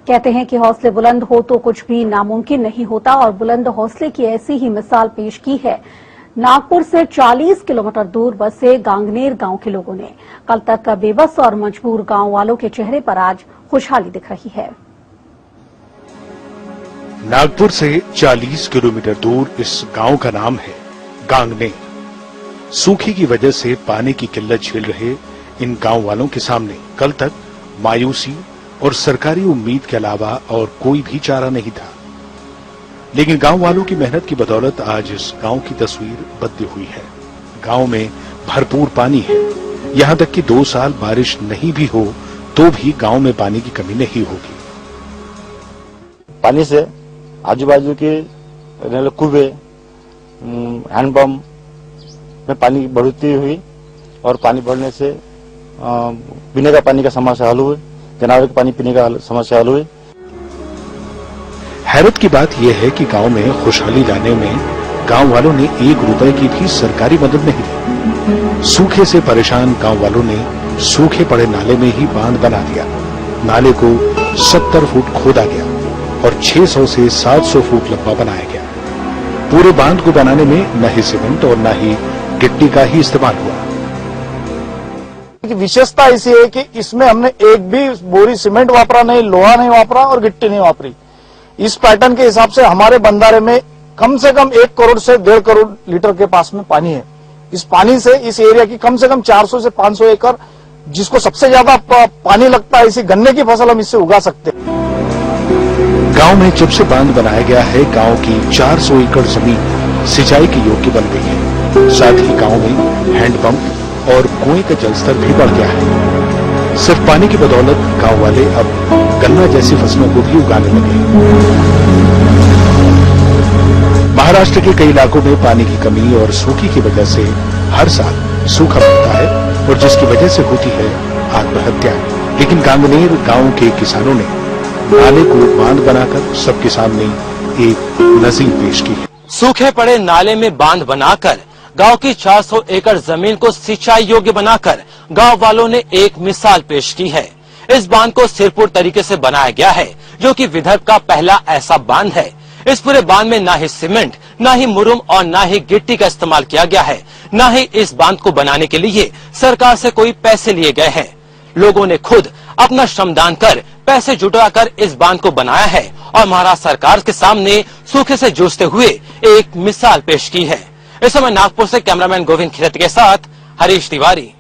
कहते हैं कि हौसले बुलंद हो तो कुछ भी नामुमकिन नहीं होता और बुलंद हौसले की ऐसी ही मिसाल पेश की है नागपुर से 40 किलोमीटर दूर बसे गांगनेर गांव के लोगों ने। कल तक का बेबस और मजबूर गांव वालों के चेहरे पर आज खुशहाली दिख रही है। नागपुर से 40 किलोमीटर दूर इस गांव का नाम है गांगनेर। सूखे की वजह से पानी की किल्लत झेल रहे इन गांव वालों के सामने कल तक मायूसी और सरकारी उम्मीद के अलावा और कोई भी चारा नहीं था। लेकिन गांव वालों की मेहनत की बदौलत आज इस गांव की तस्वीर बदली हुई है। गांव में भरपूर पानी है। यहां तक कि 2 साल बारिश नहीं भी हो तो भी गांव में पानी की कमी नहीं होगी। पानी से आजू बाजू के कुएं, हैंडपंप में पानी की बढ़ोतरी हुई और पानी बढ़ने से पीने का पानी का समस्या हल हुई, जानवर के पानी पीने का समस्या हल हुई। हैरत की बात यह है कि गांव में खुशहाली लाने में गांव वालों ने 1 रुपए की भी सरकारी मदद नहीं दी। सूखे से परेशान गांव वालों ने सूखे पड़े नाले में ही बांध बना दिया। नाले को 70 फुट खोदा गया और 600 से 700 फुट लंबा बनाया गया। पूरे बांध को बनाने में न ही सीमेंट और न ही गिट्टी का ही इस्तेमाल हुआ। विशेषता ऐसी है कि इसमें हमने एक भी बोरी सीमेंट वापरा नहीं, लोहा नहीं वापरा और गिट्टी नहीं वापरी। इस पैटर्न के हिसाब से हमारे बंधारे में कम से कम 1 करोड़ से 1.5 करोड़ लीटर के पास में पानी है। इस पानी से इस एरिया की कम से कम 400 से 500 एकड़, जिसको सबसे ज्यादा पानी लगता है, इसी गन्ने की फसल हम इससे उगा सकते हैं। गांव में जब से बांध बनाया गया है, गांव की 400 एकड़ जमीन सिंचाई के योग्य बन गई है। साथ ही गांव में हैंडपंप और कुएं का जलस्तर भी बढ़ गया है। सिर्फ पानी की बदौलत गांव वाले अब गन्ना जैसी फसलों को भी उगाने लगे। महाराष्ट्र के कई इलाकों में पानी की कमी और सूखे की वजह से हर साल सूखा पड़ता है और जिसकी वजह से होती है आत्महत्या। लेकिन गांगनेर गांव के किसानों ने नाले को बांध बनाकर सबके सामने एक नजीर पेश की है। सूखे पड़े नाले में बांध बनाकर गांव की 400 एकड़ जमीन को सिंचाई योग्य बनाकर गांव वालों ने एक मिसाल पेश की है। इस बांध को सिरपुर तरीके से बनाया गया है, जो कि विदर्भ का पहला ऐसा बांध है। इस पूरे बांध में न ही सीमेंट, न ही मुरुम और न ही गिट्टी का इस्तेमाल किया गया है। न ही इस बांध को बनाने के लिए सरकार से कोई पैसे लिए गए हैं। लोगों ने खुद अपना श्रमदान कर पैसे जुटाकर इस बांध को बनाया है और महाराष्ट्र सरकार के सामने सूखे से जूझते हुए एक मिसाल पेश की है। इस समय नागपुर से कैमरामैन गोविंद खिरत के साथ हरीश तिवारी।